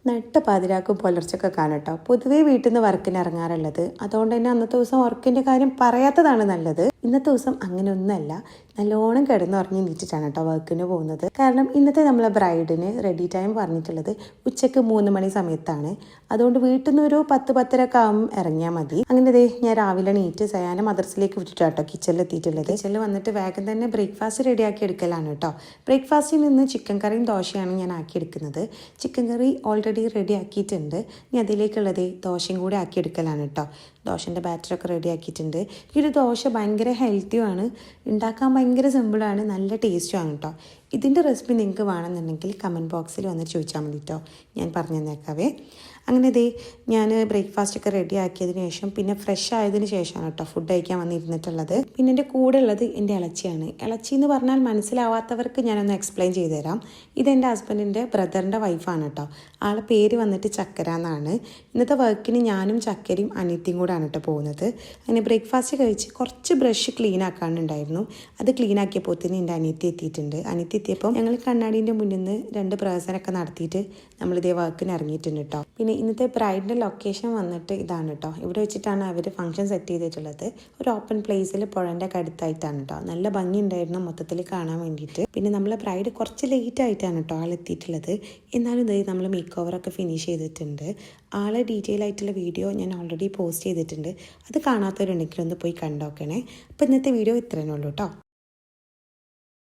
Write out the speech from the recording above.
നട്ട പാതിരാക്കും പുലർച്ചൊക്കെ കാണട്ടോ. പൊതുവേ വീട്ടിൽ നിന്ന് വർക്കിന് ഇറങ്ങാറുള്ളത്. അതുകൊണ്ട് തന്നെ അന്നത്തെ ദിവസം വർക്കിൻ്റെ കാര്യം പറയാത്തതാണ് നല്ലത്. ഇന്നത്തെ ദിവസം അങ്ങനെ ഒന്നല്ല, നല്ലോണം കിടന്നുറങ്ങി നീറ്റിട്ടാണ് കേട്ടോ വർക്കിന് പോകുന്നത്. കാരണം ഇന്നത്തെ നമ്മളെ ബ്രൈഡിന് റെഡി ടൈം പറഞ്ഞിട്ടുള്ളത് ഉച്ചയ്ക്ക് 3 മണി സമയത്താണ്. അതുകൊണ്ട് വീട്ടിൽ നിന്ന് ഒരു 10-10:30 ഒക്കെ ആകുമ്പോൾ ഇറങ്ങിയാൽ മതി. അങ്ങനെ ഞാൻ രാവിലെ നീറ്റ് സയാന മദ്രസിലേക്ക് വിട്ടിട്ടാട്ടോ കിച്ചണിൽ എത്തിയിട്ടുള്ളത്. കിച്ചണിൽ വന്നിട്ട് വേഗം തന്നെ ബ്രേക്ക്ഫാസ്റ്റ് റെഡിയാക്കി എടുക്കലാണ് കേട്ടോ. ബ്രേക്ക്ഫാസ്റ്റിൽ നിന്ന് ചിക്കൻ കറിയും ദോശയാണ് ഞാൻ ആക്കിയെടുക്കുന്നത്. ചിക്കൻ കറി ഓൾറെഡി റെഡി ആക്കിയിട്ടുണ്ട്. ഇനി അതിലേക്കുള്ളത് ദോശയും കൂടി ആക്കിയെടുക്കലാണ് കേട്ടോ. ദോശൻ്റെ ബാറ്ററൊക്കെ റെഡി ആക്കിയിട്ടുണ്ട്. ഈ ഒരു ദോശ ഭയങ്കര ഹെൽത്തിയുമാണ്, ഉണ്ടാക്കാൻ ഭയങ്കര സിമ്പിളാണ്, നല്ല ടേസ്റ്റുമാണ് കേട്ടോ. ഇതിൻ്റെ റെസിപ്പി നിങ്ങൾക്ക് വേണമെന്നുണ്ടെങ്കിൽ കമൻറ്റ് ബോക്സിൽ വന്ന് ചോദിച്ചാൽ മതി കേട്ടോ, ഞാൻ പറഞ്ഞു തന്നേക്കാവേ. അങ്ങനെ ഞാൻ ബ്രേക്ക്ഫാസ്റ്റൊക്കെ റെഡി ആക്കിയതിന് ശേഷം പിന്നെ ഫ്രഷ് ആയതിന് ശേഷമാണ് കേട്ടോ ഫുഡ് കഴിക്കാൻ വന്നിരുന്നിട്ടുള്ളത്. പിന്നെ എൻ്റെ കൂടെ ഉള്ളത് എൻ്റെ ഇളച്ചിയാണ്. ഇളച്ചി എന്ന് പറഞ്ഞാൽ മനസ്സിലാവാത്തവർക്ക് ഞാനൊന്ന് എക്സ്പ്ലെയിൻ ചെയ്തു തരാം. ഇതെൻ്റെ ഹസ്ബൻഡിൻ്റെ ബ്രദറിൻ്റെ വൈഫാണ് കേട്ടോ. ആളെ പേര് വന്നിട്ട് ചക്കര എന്നാണ്. ഇന്നത്തെ വർക്കിന് ഞാനും ചക്കരയും അനിയത്തിയും കൂടെയാണ് കേട്ടോ പോകുന്നത്. അങ്ങനെ ബ്രേക്ക്ഫാസ്റ്റ് കഴിച്ച് കുറച്ച് ബ്രഷ് ക്ലീൻ ആക്കാനുണ്ടായിരുന്നു. അത് ക്ലീൻ ആക്കിയപ്പോൾ തന്നെ എൻ്റെ അനിയത്തി എത്തിയിട്ടുണ്ട്. അനിയത്തി എത്തിയപ്പോൾ ഞങ്ങൾ കണ്ണാടീൻ്റെ മുന്നിൽ നിന്ന് 2 പ്രഹസനമൊക്കെ നടത്തിയിട്ട് നമ്മളിതേ വർക്കിന് ഇറങ്ങിയിട്ടുണ്ട് കേട്ടോ. പിന്നെ ഇന്നത്തെ ബ്രൈഡിൻ്റെ ലൊക്കേഷൻ വന്നിട്ട് ഇതാണ് കേട്ടോ. ഇവിടെ വെച്ചിട്ടാണ് അവർ ഫംഗ്ഷൻ സെറ്റ് ചെയ്തിട്ടുള്ളത്. ഒരു ഓപ്പൺ പ്ലേസിൽ പുഴൻ്റെ അടുത്തായിട്ടാണ് കേട്ടോ. നല്ല ഭംഗി ഉണ്ടായിരുന്നു മൊത്തത്തിൽ കാണാൻ വേണ്ടിയിട്ട്. പിന്നെ നമ്മളെ ബ്രൈഡ് കുറച്ച് ലേറ്റ് ആയിട്ടാണ് കേട്ടോ ആളെത്തിയിട്ടുള്ളത്. എന്നാലും നമ്മൾ മേക്ക് ഓവറൊക്കെ ഫിനിഷ് ചെയ്തിട്ടുണ്ട്. ആളെ ഡീറ്റെയിൽ ആയിട്ടുള്ള വീഡിയോ ഞാൻ ഓൾറെഡി പോസ്റ്റ് ചെയ്തിട്ടുണ്ട്. അത് കാണാത്തവരുണ്ടെങ്കിൽ ഒന്ന് പോയി കണ്ടോക്കണേ. അപ്പോൾ ഇന്നത്തെ വീഡിയോ ഇത്രയേ ഉള്ളൂ കേട്ടോ.